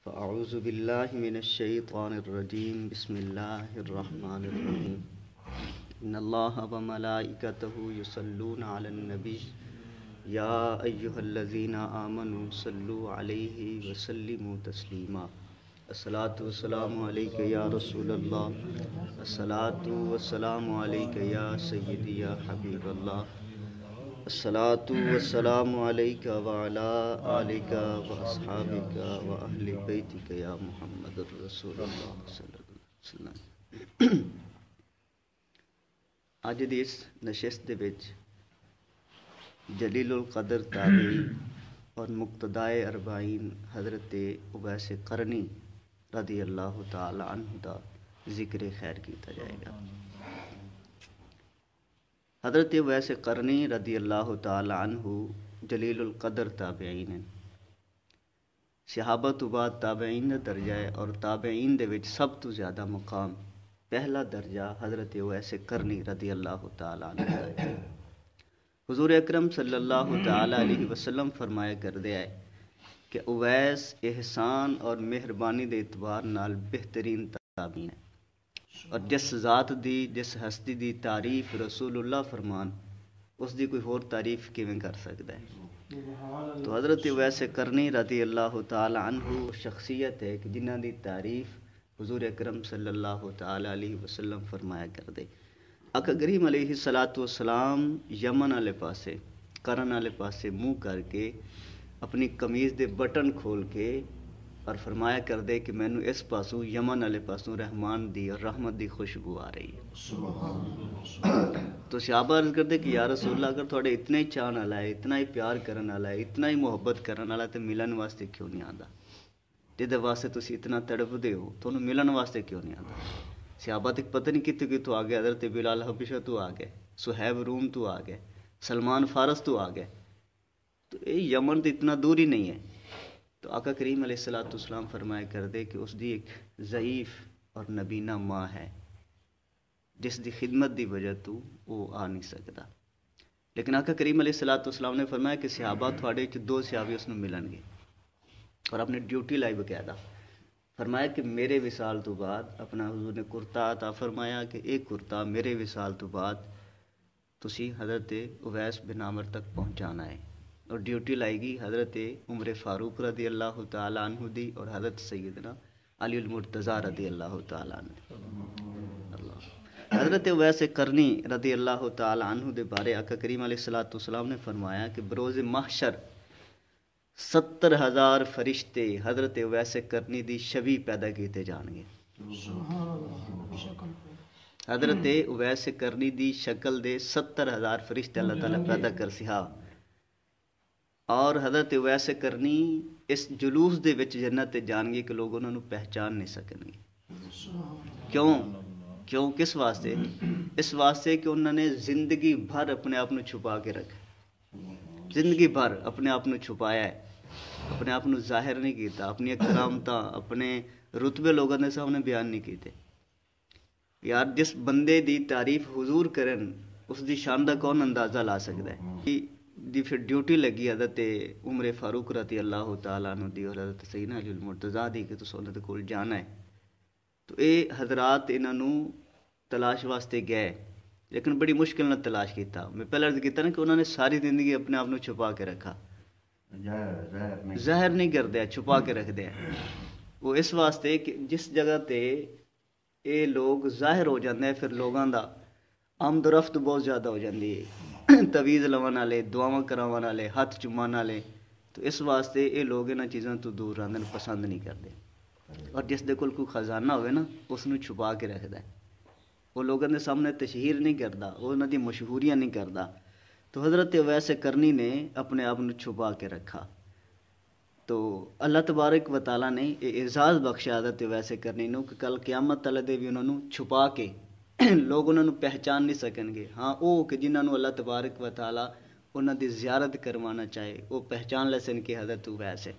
فأعوذ بالله من الشيطان الرجيم بسم الله الرحمن الرحيم إن الله وملائكته يصلون على النبي يا أيها الذين آمنوا صلوا عليه وسلموا تسليما الصلاة والسلام عليك يا رسول الله الصلاة والسلام عليك يا سيدي يا حبيب الله الصلاة والسلام عليك وعلى آلك وأصحابك وأهل بيتك يا محمد رسول اللہ صلی اللہ علیہ وسلم۔ اج دی اس نشست دے وچ جلیل القدر تابعی اور مقتدائے اربعین حضرت اویس قرنی رضی اللہ تعالی عنہ دا ذکر خیر کیتا جائے گا۔ حضرت اویس قرنی رضی اللہ تعالی عنہ جلیل القدر تابعین ہیں۔ صحابہ تو بعد تابعین دا درجہ ہے اور تابعین دے وچ سب تو زیادہ مقام پہلا درجہ حضرت اویس قرنی رضی اللہ تعالی عنہ دا ہے۔ حضور اکرم صلی اللہ تعالی علیہ وسلم فرمایا کردے آئے کہ اویس احسان اور مہربانی دے اعتبار نال بہترین تابعین ہے، اور جس ذات دی جس ہستی دی تعریف رسول اللہ فرمان اس دی کوئی اور تعریف کیویں کر سکتا ہے۔ تو حضرت اویس قرنی رضی اللہ تعالی عنہ شخصیت ہے کہ جنہ دی تعریف حضور اکرم صلی اللہ تعالی علیہ وسلم فرمایا کر دے۔ آقا کریم علیہ السلام یمن والے پاسے کرن والے پاسے منہ کر کے اپنی قمیض دے بٹن کھول کے اور فرمایا کر دے کہ مینوں اس پاسوں یمن والے پاسوں رحمان دی اور رحمت دی خوشبو آ رہی ہے۔ تو صحابہ عرض کر دے کہ یا رسول اللہ اگر تھوڑے اتنا ہی چاہن والا ہے، اتنا ہی پیار کرن والا ہے، اتنا ہی محبت کرن والا تے ملن واسطے کیوں نہیں آندا؟ جدے واسطے تسی اتنا تڑپ دے ہو تو انہوں ملن واسطے کیوں نہیں آندا؟ صحابہ تک پتہ نہیں کتنے تو آ گئے، حضرت بلال حبشہ تو آ گئے، صہیب روم تو آ گئے، سلمان فارس تو آ گئے، تو یہ یمن تو اتنا دور ہی نہیں ہے۔ تو آقا کریم علیہ السلام فرمایا کر دے کہ اس دی ایک ضعیف اور نبینہ ماں ہے جس دی خدمت دی وجہ تو وہ آ نہیں سکتا، لیکن آقا کریم علیہ السلام نے فرمایا کہ صحابہ تھوڑے دو صحابی اس نوں ملن گے، اور اپنی ڈیوٹی لائی باقاعدہ فرمایا کہ میرے وصال تو بعد اپنا حضور نے کرتا عطا فرمایا کہ ایک کرتا میرے وصال تو بعد تسی حضرت اویس بن عامر تک پہنچانا ہے، اور ڈیوٹی لائی گی حضرت عمر فاروق رضی اللہ تعالیٰ عنہ دی اور حضرت سیدنا علی المرتضیٰ رضی اللہ تعالیٰ عنہ۔ حضرت اویس قرنی رضی اللہ تعالیٰ عنہ دے بارے آقا کریم علیہ السلام نے فرمایا کہ بروز محشر 70,000 فرشتے حضرت اویس قرنی دی شبیہ پیدا کیتے جان گے۔ حضرت اویس قرنی دی شکل دے 70,000 فرشتے اللہ تعالیٰ پیدا کر سہا، اور حضرت اویس قرنی اس جلوس دے وچ جنت جان گے کہ لوگ انہوں نے پہچان نہیں سکن گے۔ کیوں کس واسطے؟ اس واسطے کہ انہوں نے زندگی بھر اپنے آپ چھپا کے رکھا، زندگی بھر اپنے آپ چھپایا ہے، اپنے آپ ظاہر نہیں کیتا، اپنی کرامتاں اپنے رتبے لوگوں نے سامنے بیان نہیں کیتے۔ یار جس بندے دی تعریف حضور کرن اس دی شان دا کون اندازہ لا سکتا ہے؟ دی پھر ڈیوٹی لگی حضرت عمر فاروق رضی اللہ تعالیٰ عنہ دی اور حضرت سیدنا علی المرتضیٰ دی کہ تساں انہاں دے کول جانا ہے۔ تو اے حضرات انہاں نوں تلاش واسطے گئے، لیکن بڑی مشکل نہ تلاش کیتا۔ میں پہلے عرض کیتا نا کہ انہوں نے ساری زندگی اپنے آپ چھپا کے رکھا، ظاہر نہیں کردے، چھپا کے رکھ دے۔ وہ اس واسطے کہ جس جگہ تے اے لوگ ظاہر ہو جاندے ہیں پھر لوگاں دا آمد و رفت بہت زیادہ ہو جاندی ہے، تویز لون والے، دعاواں کراون والے، ہاتھ چومان والے، تو اس واسطے اے لوگ انہاں چیزاں تو دور رہندے، پسند نہیں کرتے۔ اور جس دے کول کوئی خزانہ ہوئے نا اس نوں چھپا کے رکھدا ہے، وہ لوگوں کے سامنے تشہیر نہیں کرتا، وہ انہاں دی مشہوریاں نہیں کرتا۔ تو حضرت اویس قرنی نے اپنے آپ چھپا کے رکھا، تو اللہ تبارک و تعالیٰ نے یہ اعزاز بخشا حضرت اویس قرنی نوں کہ کل قیامت تلے دے بھی انہوں چھپا کے لوگ انہوں پہچان نہیں سکن گے۔ ہاں وہ کہ جنہوں اللہ تبارک و تعالیٰ انہوں دی زیارت کروانا چاہے وہ پہچان لے سن کہ حضرت اویس ہے۔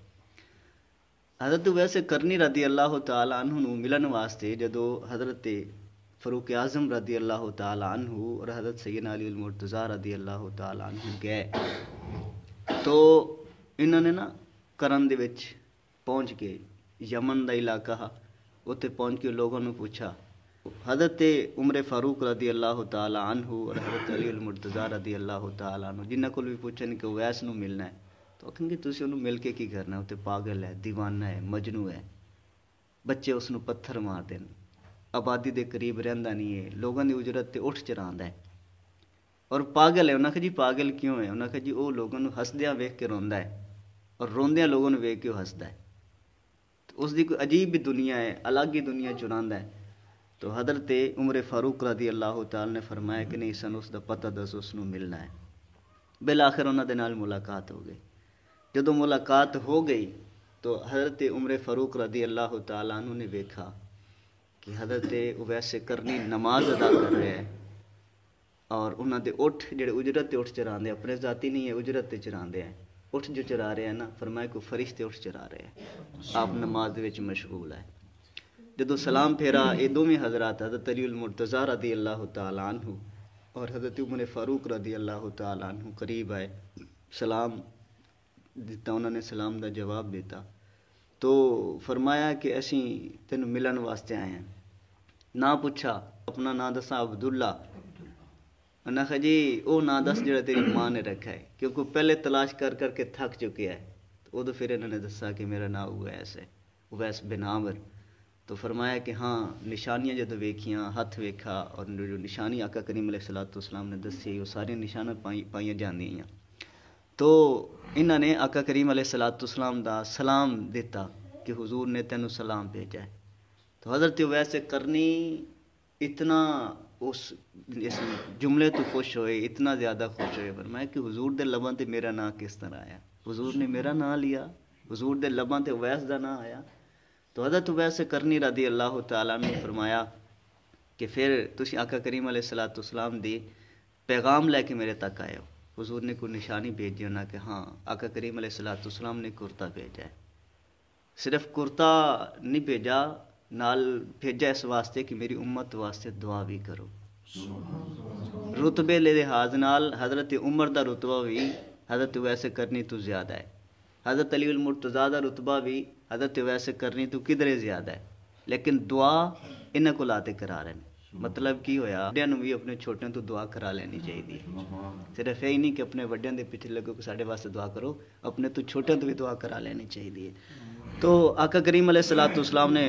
حضرت اویس قرنی رضی اللہ تعالیٰ عنہ نوں ملن واسطے جدو حضرت فاروق اعظم رضی اللہ تعالیٰ عنہ اور حضرت سیدنا علی المرتضیٰ رضی اللہ تعالیٰ عنہ گئے تو انہوں نے نا کرن دے وچ پہنچ کے یمن دا علاقہ اتنے پہنچ کے لوگوں نے پوچھا. حضرت عمر فاروق رضی اللہ تعالی عنہ اور حضرت علی المرتضیٰ رضی اللہ تعالی عنہ جنہ کو بھی پوچھن کہ اویس نو ملنا ہے تو آخن کہ تسی انہوں مل کے کی کرنا ہے, اتنے پاگل ہے, دیوانہ ہے, مجنو ہے, بچے اس نو پتھر مار دین, آبادی دے قریب رہندا نہیں ہے, لوگوں دی اجرت تے اٹھ چراندا ہے اور پاگل ہے. انہاں کہ جی پاگل کیوں ہے؟ انہاں کہ جی وہ لوگوں نو ہسدیاں ویکھ کے روندا ہے اور روندیاں لوگوں نو ویکھ کے وہ ہسدا ہے. تو اس دی کوئی عجیب ہی دنیا ہے, الگ ہی دنیا چراندا ہے. تو حضرت عمر فاروق رضی اللہ تعالی نے فرمایا کہ نہیں سن اس دا پتہ دس, اس نو ملنا ہے. بالآخر انہاں دے نال ملاقات ہو گئی. جدوں ملاقات ہو گئی تو حضرت عمر فاروق رضی اللہ تعالی عنہ نے ویکھا کہ حضرت اویس قرنی نماز ادا کر رہے ہیں اور انہاں دے اٹھ جڑے اجرت تے اٹھ چراندے, اپنے ذاتی نہیں ہے, اجرت تے چراندے ہیں. اٹھ جو چرا رہے ہیں نا, فرمایا کو فرشتے اٹھ چرا رہے ہیں, آپ نماز دے وچ مشغول ہے. جدو سلام پھیرا یہ دونوں حضرات حضرت علی المرتضیٰ رضی اللہ تعالی عنہ اور حضرت عمر فاروق رضی اللہ تعالی عنہ قریب آئے, سلام دیتا, انہوں نے سلام دا جواب دیتا تو فرمایا کہ اسی تینوں ملن واسطے آئے ہیں. نہ پوچھا, اپنا نام دسا عبداللہ. انہاں کہا جی وہ نام دس جڑا تیری ماں نے رکھا ہے, کیونکہ پہلے تلاش کر کر کے تھک چکے ہے. تو ادو پھر انہوں نے دسا کہ میرا نام اویس ہے, اویس بن عامر. تو فرمایا کہ ہاں نشانیاں جدو ویکھیاں, ہاتھ ویکھا اور جو نشانی آقا کریم علیہ السلام نے دسی وہ ساری نشاناں پائیاں جاندی ہیں. تو انہوں نے آقا کریم علیہ السلام دا سلام دیتا کہ حضور نے تینوں سلام بھیجا ہے. تو حضرت اویس قرنی اتنا اس جملے تو خوش ہوئے, اتنا زیادہ خوش ہوئے, فرمایا کہ حضور دے لباں تے میرا نام کس طرح آیا, حضور نے میرا نام لیا, حضور دے لباں تے اویس دا نام آیا. تو حضرت اویس قرنی رضی اللہ تعالیٰ نے فرمایا کہ پھر تسی آقا کریم علیہ السلام دی پیغام لے کے میرے تک آئے ہو. حضور نے کوئی نشانی بھیجی ہونا کہ ہاں آقا کریم علیہ السلام نے کرتا بھیجا ہے. صرف کرتا نہیں بھیجا, نال بھیجا اس واسطے کہ میری امت واسطے دعا بھی کرو. رتبے لحاظ نال حضرت عمر دا رتبہ بھی حضرت اویس قرنی تو زیادہ ہے, حضرت علی المرتضیٰ دا رتبہ بھی حضرت اویس قرنی تو کدھرے زیادہ ہے, لیکن دعا انہاں کو لاتے کرا رہے ہیں. مطلب کی ہویا وڈیاں نوں بھی اپنے چھوٹیاں تو دعا کرا لینی چاہیے. صرف یہی نہیں کہ اپنے وڈیاں دے پیچھے لگو کہ ساڈے واسطے دعا کرو, اپنے تو چھوٹیاں تو بھی دعا کرا لینی چاہیے. تو آقا کریم علیہ السلام نے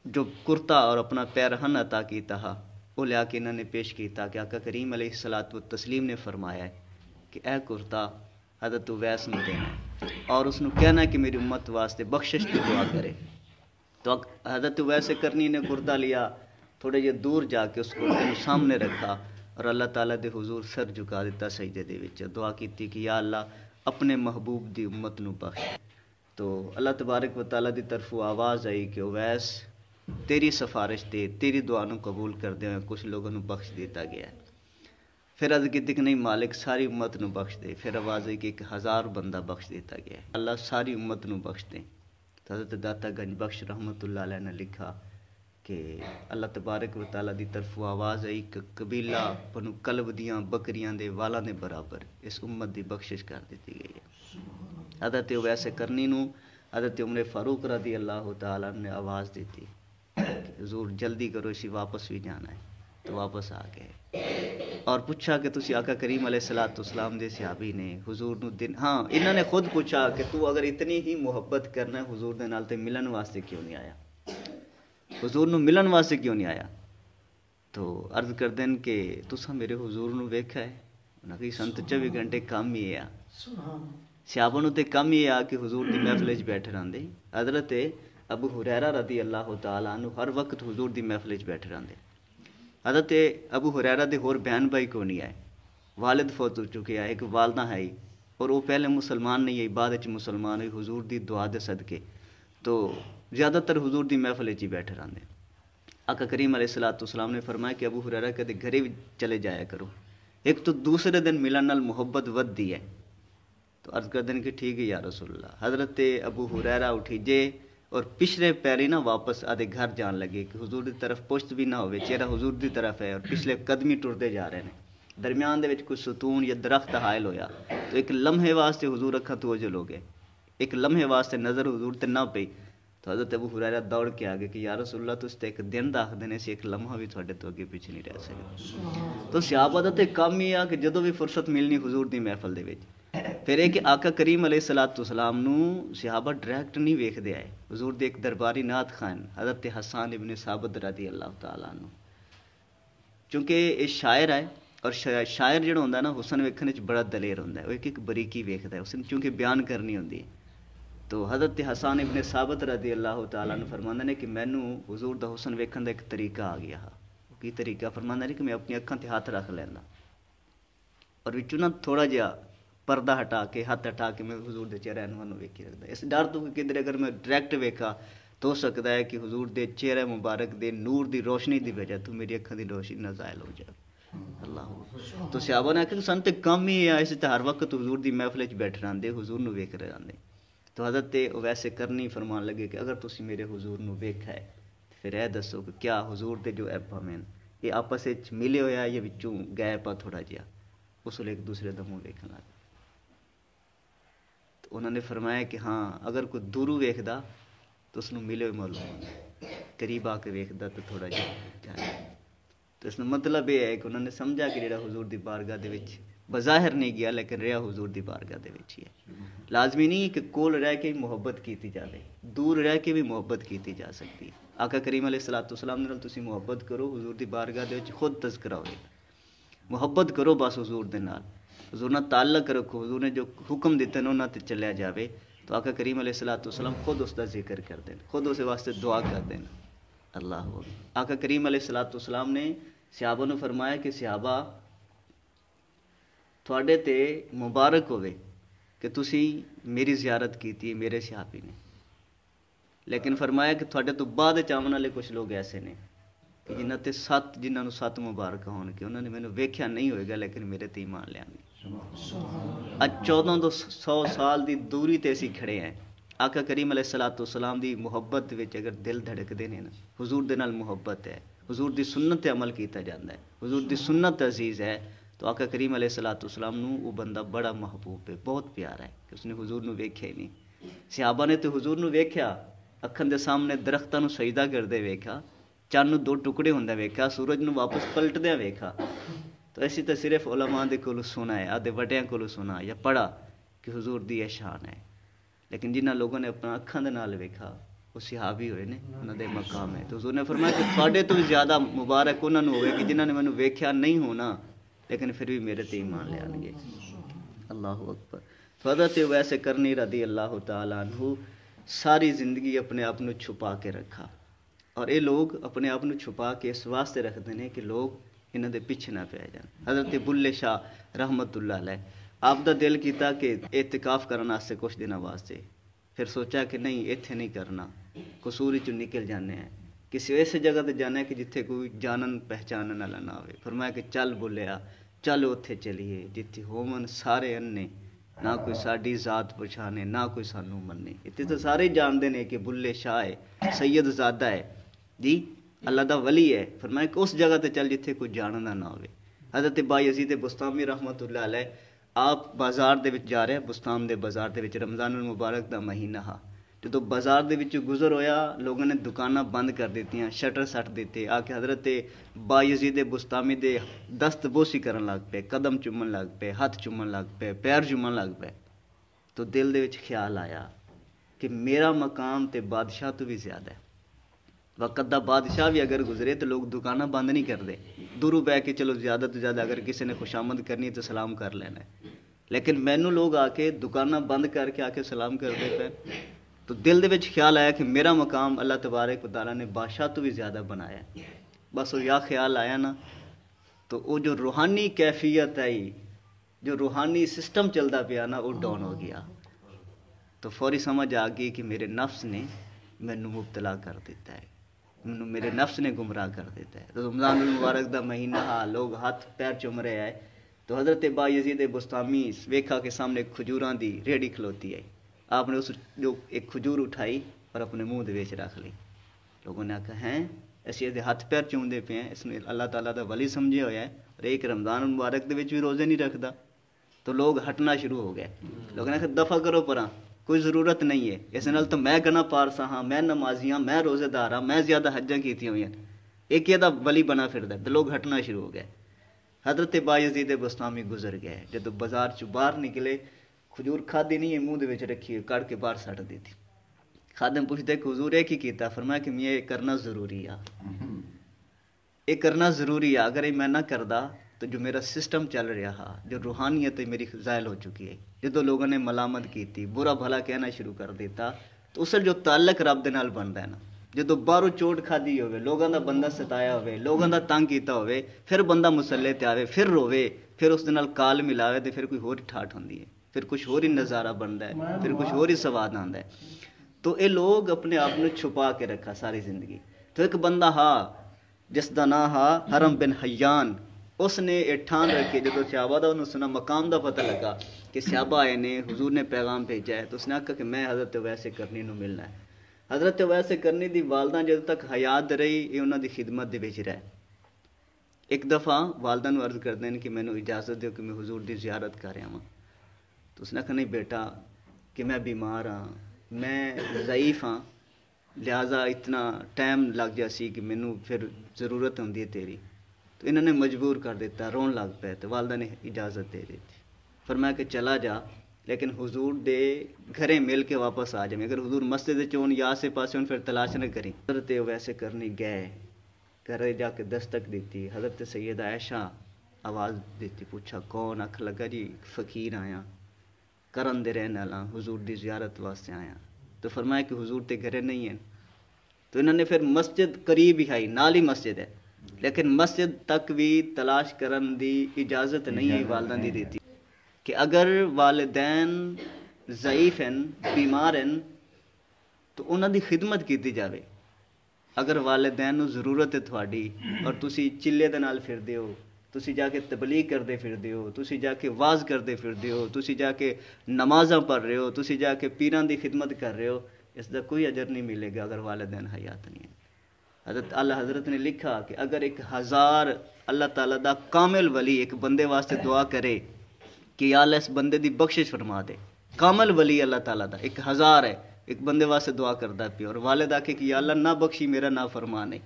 جو کرتا اور اپنا پیرہن عطا کیتا ہے وہ لیا کے انہوں نے پیش کیتا کہ آقا کریم علیہ السلام نے فرمایا ہے کہ اے کرتا حضرت اویس نے دینا ہے اور اس نے کہنا ہے کہ میری امت واسطے بخشش کی دعا کرے. تو حضرت اویس قرنی نے کرتا لیا, تھوڑے جے دور جا کے اس کرتے کو سامنے رکھا اور اللہ تعالیٰ دے حضور سر جھکا دیتا سجدے دے وچ, دعا کیتی کہ یا اللہ اپنے محبوب دی امت نو بخش. تو اللہ تبارک و تعالیٰ دی طرف آواز آئی کہ اویس تیری سفارش تے تیری دعا نو قبول کردے ہوئے کچھ لوگوں نو بخش دیتا گیا ہے. پھر عرض کیتی کہ نہیں مالک ساری امت نو بخش دے. پھر آواز آئی کہ 1000 بندہ بخش دیتا گیا ہے, اللہ ساری امت نو بخش دے. تو حضرت داتا گنج بخش رحمت اللہ علیہ نے لکھا کہ اللہ تبارک و تعالیٰ دی طرف آواز آئی کہ قبیلہ بنو کلب دیاں بکریاں دے والاں دے برابر اس امت دی بخشش کر دیتی گئی ہے. حضرت اویس قرنی نو حضرت عمر فاروق رضی اللہ تعالیٰ نے آواز دیتی کہ حضور جلدی کرو اسی واپس بھی جانا ہے. تو واپس آ گئے اور پوچھا کہ تسی آقا کریم علیہ السلام دے صحابی نے حضور نو دن, ہاں انہوں نے خود پوچھا کہ تو اگر اتنی ہی محبت کرنا ہے حضور دے نال تے ملن واسطے کیوں نہیں آیا, حضور نو ملن واسطے کیوں نہیں آیا. تو عرض کر دین کہ تساں میرے حضور نو ویکھا ہے, انہاں کہ سنت 24 گھنٹے کام ہی ہے, صحابہ نو تے کم ہی آ کہ حضور دی محفل وچ بیٹھے رہندے. حضرت ابو ہریرہ رضی اللہ تعالیٰ عنہ ہر وقت حضور دی محفل وچ بیٹھے رہندے. حضرت ابو ہریرہ دے ہور بہن بھائی کو نہیں آئے, والد فوت ہو چکے ہیں, ایک والدہ ہے اور وہ پہلے مسلمان نہیں ہے, بعد وچ مسلمان ہوئی حضور دی دعا دے صدقے. تو زیادہ تر حضور دی محفل وچ ہی بیٹھے رہندے. آقا کریم علیہ السلام نے فرمایا کہ ابو ہریرہ کدے گھرے چلے جایا کرو, ایک تو دوسرے دن ملن نال محبت ودی ہے. تو عرض کر دیں کہ ٹھیک ہے یا رسول اللہ. حضرت ابو ہریرہ اٹھی جے اور پچھلے پیری نہ واپس آدھے گھر جان لگے کہ حضور دی طرف پشت بھی نہ ہوئے, چہرہ حضور دی طرف ہے اور پچھلے قدمی ٹردے جا رہے ہیں. درمیان دے وچ کوئی ستون یا درخت حائل ہویا تو ایک لمحے واسطے حضور اکھاں توجہ ہو گئے, ایک لمحے واسطے نظر حضور تے نہ پئی. تو حضرت ابو ہریرہ دوڑ کے آ گئے کہ یا رسول اللہ تس تے ایک دن دا آکھدے نے سی ایک لمحہ بھی تھوڑے تو اگے پیچھے نہیں رہ سکے. تو صحابہ دا تے کام ہی آ کہ جدوں بھی فرصت ملنی حضور دی محفل دے وچ پھر یہ کہ آقا کریم علیہ الصلوۃ والسلام نو صحابہ ڈائریکٹ نہیں ویکھدے آئے. حضور دے ایک درباری نعت خان حضرت حسان ابن ثابت رضی اللہ تعالیٰ عنہ چونکہ یہ شاعر ہے اور شاعر جڑا ہوندا نا حسن ویکھن وچ بڑا دلیر ہوندا ہے. وہ ایک بریکی ویکھدا ہے اس نے چونکہ بیان کرنی ہوندی ہے. تو حضرت حسان ابن ثابت رضی اللہ تعالیٰ عنہ فرماندے نے کہ مینوں حضور دا حسن ویکھن دا ایک طریقہ آ گیا. کی طریقہ؟ فرماندے نے کہ میں اپنی اکھاں تے ہاتھ رکھ لینا اور وچوں نا تھوڑا جہا پردہ ہٹا کے ہاتھ ہٹا کے میں حضور دے چہرے انوار ویکھی رکھدا. اس ڈر تو کہ کدھر اگر میں ڈائریکٹ ویکھا تو ہو سکتا ہے کہ حضور دے چہرے مبارک دے نور دی روشنی دی وجہ تو میری اکھاں دی روشنی نہ زائل ہو جائے. اللہ تو صحابہ نے کہ سن تے کم ہی ہے اس تے ہر وقت حضور دی محفل وچ بیٹھ رہندے حضور نو ویکھ رہے رہندے. تو حضرت ویسے کرنی فرمان لگے کہ اگر تسی میرے حضور نو ویکھا ہے پھر اے دسو کہ کیا حضور دے جو ایبا میں یہ آپس وچ ملے ہویا یا وچوں گئے پا تھوڑا جہا اس ویلے ایک دوسرے دا منہ ویکھن لگ. تو انہوں نے فرمایا کہ ہاں اگر کوئی دوروں ویکھدا تو اس نو ملے ہوئے معلوم قریب آ کے ویکھدا تو تھوڑا جہا. تو اس کا مطلب یہ ہے کہ انہوں نے سمجھا کہ جڑا حضور دی بارگاہ دے وچ بظاہر نہیں گیا لیکن رہا حضور دی بارگاہ دے وچ ہی ہے. لازمی نہیں کہ کول رہ کے محبت کیتی جاوے دور رہ کے بھی محبت کیتی جا سکتی ہے. آقا کریم علیہ الصلوۃ والسلام نال تسی محبت کرو حضور دی بارگاہ دے وچ خود تذکرہ ہوئے محبت کرو بس حضور دے نال حضور نال تعلق رکھو حضور نے جو حکم دیتے نے انہاں تے چلیا جاوے. تو آقا کریم علیہ الصلوۃ والسلام خود اس دا ذکر کر دیں خود اس واسطے دعا کر دیں. اللہ آقا کریم علیہ الصلوۃ والسلام نے صحابہ نے فرمایا کہ صحابہ تھوڑے تے مبارک ہوئے کہ تسی میری زیارت کیتی ہے میرے صحابی نے. لیکن فرمایا کہ تھوڑے تو بعد چاون والے کچھ لوگ ایسے نے کہ جنہوں نے 7 مبارک ہون کے انہوں نے مینوں ویکھیا نہیں ہوئے گا لیکن میرے تے ایمان لیا گے. اج 1400 سال دی دوری تے اسی کھڑے ہیں. آقا کریم علیہ الصلوۃ والسلام دی محبت وچ اگر دل دھڑکدے نے نا حضور دے نال محبت ہے حضور دی سنت تے عمل کیتا جاندا ہے حضور دی سنت عزیز ہے. تو آقا کریم علیہ الصلوۃ والسلام نو وہ بندہ بڑا محبوب ہے بہت پیارا ہے کہ اس نے حضور نو ویکھیا ہی نہیں. صحابہ نے تو حضور نو ویکھیا اکھن دے سامنے درختاں نو سجدہ کردے ویکھا چاند نو 2 ٹکڑے ہوندا ویکھا سورج نو واپس پلٹدے ویکھا. تو ایسی تو صرف علماء دے کولوں سنا ہے آدھے وڈیاں کولوں سنا یا پڑھا کہ حضور دی یہ شان ہے. لیکن جنہاں لوگوں نے اپنا اکھاں دے نال ویکھا وہ صحابی ہوئے نے انہاں دے مقام ہے. تو حضور نے فرمایا کہ تھوڑے تو زیادہ مبارک انہاں نو ہوئے کہ جنہاں نے مینوں ویکھیا نہیں ہونا لیکن پھر بھی میرے تے ایمان لے آن گے. اللہ اکبر. تو حضرت ویسے کرنی رضی اللہ تعالیٰ عنہ ساری زندگی اپنے آپ نو چھپا کے رکھا اور یہ لوگ اپنے آپ نو چھپا کے اس واسطے رکھتے ہیں کہ لوگ انہاں دے پیچھے نہ پہ جان. حضرت بلے شاہ رحمت اللہ علیہ آپ دا دل کیتا کہ اعتکاف کرنا واسطے کچھ دنوں واسطے پھر سوچا کہ نہیں ایتھے نہیں کرنا قصور چوں نکل جانے ہیں کسی ایسی جگہ تے جانا ہے کہ جتھے کوئی جانن پہچانن والا نہ ہوئے. فرمایا کہ چل بولیا چل اتھے چلیے جتھے ہومن سارے انے نہ کوئی ساڈی ذات پچھانے نہ کوئی سانو مننے. اتنے تو سارے جانتے ہیں کہ بلے شاہ ہے سید زادہ ہے جی اللہ دا ولی ہے. فرمایا کہ اس جگہ تے چل جتھے کوئی جاننا نہ ہوئے. حضرت بایزید بستامی رحمت اللہ علیہ آپ بازار دے وچ جا رہے بستان دے بازار دے وچ رمضان المبارک دا مہینہ ہا جدو بازار دے وچ گزر ہویا لوگوں نے دکاناں بند کر دیتیاں شٹر سٹ دیتے آ کے حضرت بایزید بستامی دے دست بوسی کرن لگ پے قدم چومن لگ پے ہاتھ چومن لگ پے پیر چومن لگ پے. تو دل دے وچ خیال آیا کہ میرا مقام تے بادشاہ تو بھی زیادہ ہے. وقت دا بادشاہ بھی اگر گزرے تو لوگ دکاناں بند نہیں کرتے دوروں بہ کے چلو زیادہ تو زیادہ اگر کسی نے خوشامد کرنی ہے تو سلام کر لینا ہے. لیکن مینوں لوگ آ کے دکاناں بند کر کے آ کے سلام کرتے پے. تو دل دے وچ خیال آیا کہ میرا مقام اللہ تبارک و تعالیٰ نے بادشاہ تو بھی زیادہ بنایا. بس وہ یا خیال آیا نا تو وہ جو روحانی کیفیت آئی جو روحانی سسٹم چلتا پیا نا وہ ڈاؤن ہو گیا. تو فوری سمجھ آ گئی کہ میرے نفس نے مینوں مبتلا کر دیتا ہے میرے نفس نے گمراہ کر دیتا ہے. تو رمضان المبارک دا مہینہ لوگ ہاتھ پیر چوم رہے آئے. تو حضرت بایزید بستامی ویکھا کے سامنے ایک کھجوراں دی ریڑھی کھلوتی ہے. آپ نے اس جو ایک کھجور اٹھائی اور اپنے منہ دے وچ رکھ لی. لوگوں نے کہا ہیں اسی دے ہاتھ پیر چومدے پے ہیں اس نے اللہ تعالیٰ دا ولی سمجھے ہویا ہے اور ایک رمضان المبارک دے وچ بھی روزے نہیں رکھدا. تو لوگ ہٹنا شروع ہو گئے. لوگوں نے کہا دفع کرو پراں کوئی ضرورت نہیں ہے اس نال تو میں گنا پارسا ہاں، میں نمازی ہاں، میں روزے دار ہاں، میں زیادہ حجاں کیتی ہوئی ہیں، ایک یہ ولی بنا پھردا ہے، لوگ ہٹنا شروع ہو گئے۔ حضرت بایزید بستامی گزر گئے، جب بازار چ باہر نکلے کھجور کھادی نہیں ہے، منہ دے وچ رکھی ہے، کڑ کے باہر سٹ دی تھی۔ خادم پوچھتے کہ حضور یہ کی کیتا؟ فرمایا کہ میں یہ کرنا ضروری ہے، یہ کرنا ضروری ہے، اگر یہ میں نہ کردا تو جو میرا سسٹم چل رہا، جو روحانیت ہے میری ظاہر ہو چکی ہے۔ جدو لوگوں نے ملامت کی، برا بھلا کہنا شروع کر دیتا، تو اس جو تعلق رب دے نال بنتا ہے نا، جدو باہروں چوٹ کھادی ہوئے، لوگوں دا بندہ ستایا ہوئے، لوگوں دا تنگ کیتا ہوئے، پھر بندہ مسلے تے آوے، پھر روے، پھر اس دے نال کال ملاوے، تے پھر کوئی ہور ہی ٹھاٹھ ہوندی ہے، پھر کچھ ہور ہی نظارہ بنتا ہے، پھر کچھ ہور ہی سواد آندا ہے۔ تو اے لوگ اپنے آپ نے چھپا کے رکھا ساری زندگی۔ تو ایک بندہ ہا جس دا نام ہا حرم بن حیان، اس نے یہ ٹھان رکھی، جب صحابہ دا انہوں سنا، مقام دا پتہ لگا کہ صحابہ آئے نے، حضور نے پیغام بھیجا ہے، تو اس نے کہا کہ میں حضرت ویسے کرنی نو ملنا ہے۔ حضرت ویسے کرنی دی والدہ جب تک حیات رہی، یہ انہوں دی خدمت دے وچ رہے۔ ایک دفعہ والدہ نو عرض کر دیں کہ میں نو اجازت دیو کہ میں حضور دی زیارت کر رہا ہوں۔ تو اس نے کہا نہیں بیٹا، کہ میں بیمار ہاں، میں ضعیف ہاں، لہٰذا اتنا ٹائم لگ جا سی کہ مینوں پھر ضرورت ہوندی ہے تیری۔ تو انہوں نے مجبور کر دیتا، رون لگ پے، تو والدہ نے اجازت دے دیتی، فرمایا کہ چلا جا، لیکن حضور دے گھرے مل کے واپس آ جائیں، اگر حضور مسجد چون یا آسے پاسے ان پھر تلاش نہ کریں۔ حضرت ویسے کرنی گئے، گھرے جا کے دستک دیتی، حضرت سیدہ عائشہ آواز دیتی، پوچھا کون؟ آکھ لگا جی فقیر آیا، کرن دے رہنے والا، حضور دی زیارت واسطے آیا۔ تو فرمایا کہ حضور تے گھرے نہیں ہیں۔ تو انہوں نے پھر مسجد قریب ہی آئی، نال ہی مسجد ہے، لیکن مسجد تک بھی تلاش کرن دی اجازت نہیں ہے والدہ دی دیتی، کہ اگر والدین ضعیف ہیں، بیمار ہیں، تو انہوں دی خدمت کیتی جاوے۔ اگر والدین نو ضرورت ہے تھوڑی اور تسی چلے دے نال پھر دیو، تسی جا کے تبلیغ کردے پھر دیو، تسی جا کے واز کردے پھر دیو، تسی جا کے نمازاں پڑھ رہے ہو، تسی جا کے پیران دی خدمت کر رہے ہو، اس دا کوئی اجر نہیں ملے گا اگر والدین حیات نہیں ہیں۔ حضرت اللہ حضرت نے لکھا کہ اگر 1000 اللہ تعالیٰ دا کامل ولی ایک بندے واسطے دعا کرے کہ یا اللہ اس بندے دی بخشش فرما دے، کامل ولی اللہ تعالیٰ دا 1000 ہے، ایک بندے واسطے دعا کردا پیا، اور والد آکھے کہ یا اللہ نہ بخشی میرا نا فرمان ہے،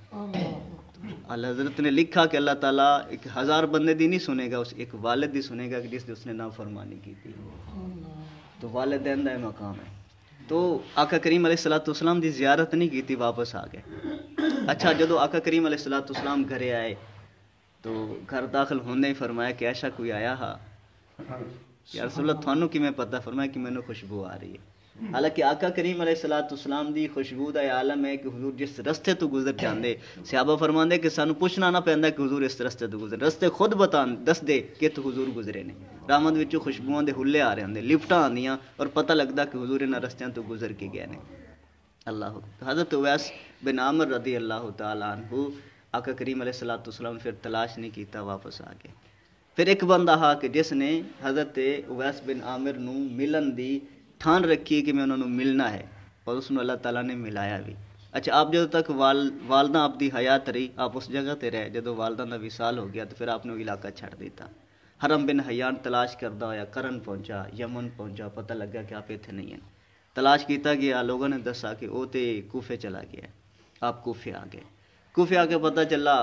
اللہ حضرت نے لکھا کہ اللہ تعالیٰ 1000 بندے دی نہیں سنے گا، اس ایک والد دی سنے گا کہ جس نے اس نے نا فرمانی کی تھی۔ تو والدین دا مقام ہے۔ تو آقا کریم علیہ السلام دی زیارت نہیں کی تھی، واپس آ گئے۔ اچھا جدو آقا کریم علیہ السلام گھرے آئے تو گھر داخل ہونے ہی فرمایا کہ ایسا کوئی آیا ہا؟ یا رسول اللہ تھانوں کی میں پتہ؟ فرمایا کہ میں نے خوشبو آ رہی ہے۔ حالانکہ آقا کریم علیہ السلام دی خوشبو دا عالم ہے کہ حضور جس رستے تو گزر جاندے، صحابہ فرماندے کہ سانو پوچھنا نہ پیندا کہ حضور اس رستے تو گزر، رستے خود بتان دس دے کہ تو حضور گزرے نے۔ رحمت وچوں خوشبوؤں دے حلے آ رہے ہوندے، لفٹاں آندیاں، اور پتہ لگدا کہ حضور انہاں رستیاں تو گزر کے گئے نے۔ اللہ حضرت اویس بن عامر رضی اللہ تعالیٰ عنہ، آقا کریم علیہ السلام پھر تلاش نہیں کیتا، واپس آ گئے۔ پھر ایک بندہ ہا کہ جس نے حضرت اویس بن عامر نو ملن دی ٹھان رکھی کہ میں انہوں نے ملنا ہے، اور اس نے اللہ تعالیٰ نے ملایا بھی۔ اچھا آپ جدو تک والدہ آپ دی حیات رہی، آپ اس جگہ تے رہے، جدو والدہ دا وصال ہو گیا تو پھر آپ نے علاقہ چھڑ دیتا۔ حرم بن حیان تلاش کردا ہویا کرن پہنچا، یمن پہنچا، پتہ لگا کہ آپ ایتھے نہیں ہیں۔ تلاش کیتا گیا، لوگوں نے دسا کہ وہ تے کوفے چلا گیا ہے۔ آپ کوفے آ گئے، کوفے آ کے پتہ چلا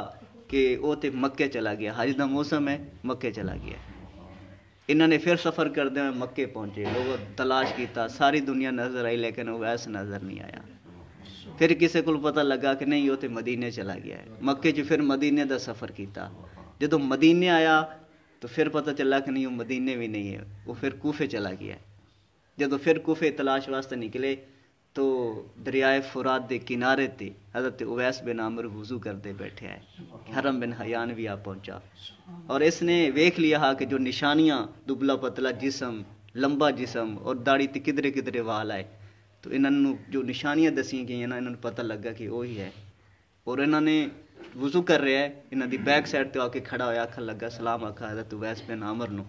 کہ وہ تے مکے چلا گیا، حج دا موسم ہے، مکے چلا گیا۔ انہوں نے پھر سفر کردے ہوئے مکے پہنچے، لوگوں تلاش کیتا، ساری دنیا نظر آئی لیکن اویس نظر نہیں آیا۔ پھر کسی کو پتہ لگا کہ نہیں وہ تے مدینے چلا گیا ہے، مکے چ پھر مدینے دا سفر کیتا۔ جدو مدینے آیا تو پھر پتہ چلا کہ نہیں وہ مدینے بھی نہیں ہے، وہ پھر کوفے چلا گیا ہے۔ جدو پھر کوفے تلاش واسطے نکلے تو دریائے فرات دے کنارے تے حضرت اویس بن عامر وضو کرتے بیٹھے آئے، حرم بن حیان بھی آ پہنچا، اور اس نے ویکھ لیا ہا کہ جو نشانیاں، دبلا پتلا جسم، لمبا جسم اور داڑھی تے کدرے کدرے وال آئے، تو انہوں نے جو نشانیاں دسیاں گئیں نا، انہوں نے پتہ لگا کہ وہی ہے۔ اور انہوں نے وضو کر رہے ہیں، انہوں دی بیک سائڈ تے آ کے کھڑا ہویا، آکھن لگا سلام آکھا حضرت اویس بن عامر نو۔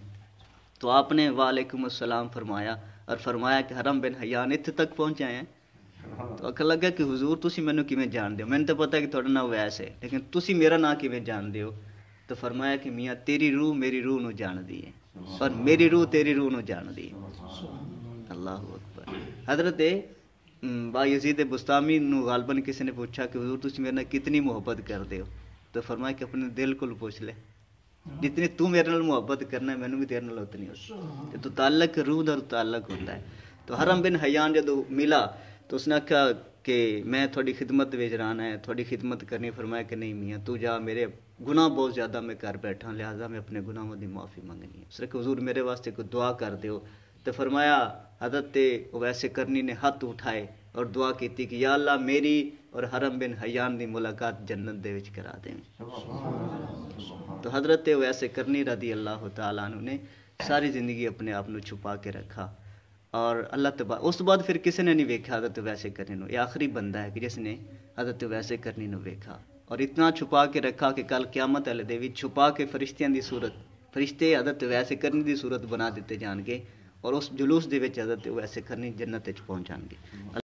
تو آپ نے وعلیکم السلام فرمایا، اور فرمایا کہ حرم بن حیان اتنے تک پہنچے ہیں۔ تو آکھن لگا کہ حضور تسی مینوں کیویں جان دیو؟ مینوں تو پتہ ہے کہ تہاڈا نام اویس ہے، لیکن تسی میرا نام کیویں جان دیو؟ تو فرمایا کہ میاں تیری روح میری روح نو جان دی ہے، اور میری روح تیری روح نو جان دی ہے۔ اللہ اکبر۔ حضرت با یزید بستامی نو غالباً کسی نے پوچھا کہ حضور تسی میرے نال کتنی محبت کرتے ہو، تو فرمایا کہ اپنے دل کو پوچھ لے، جتنی تو میرے نال محبت کرنا ہے مینوں بھی تیرے نال اتنی ہوتی، تو تعلق روح دا تعلق ہوتا ہے۔ تو حرم بن حیان جدو ملا تو اس نے کہا کہ میں تھوڑی خدمت وچ رہنا ہے، تھوڑی خدمت کرنی، فرمایا کہ نہیں میاں تو جا، میرے گناہ بہت زیادہ میں کر بیٹھا، لہٰذا میں اپنے گناہوں دی معافی منگنی ہے۔ اس نے کہ حضور میرے واسطے کوئی دعا کر دیو، تو فرمایا حضرت اویس کرنی نے ہاتھ اٹھائے اور دعا کیتی کہ یا اللہ میری اور حرم بن حیان دی ملاقات جنت دے وچ کرا دیں۔ تو حضرت اویس کرنی رضی اللہ تعالیٰ عنہ نے ساری زندگی اپنے آپ نو چھپا کے رکھا، اور اللہ اس بعد پھر کسی نے نہیں ویکھا حضرت اویس کرنی نو، یہ آخری بندہ ہے کہ جس نے حضرت اویس کرنی نو ویکھا، اور اتنا چھپا کے رکھا کہ کل قیامت والے دن چھپا کے فرشتیاں دی صورت، فرشتے حضرت اویس کرنی دی صورت بنا دیتے جان گے، اور اس جلوس دے وچ حضرت اویس کرنی جنت وچ پہنچ جان گے۔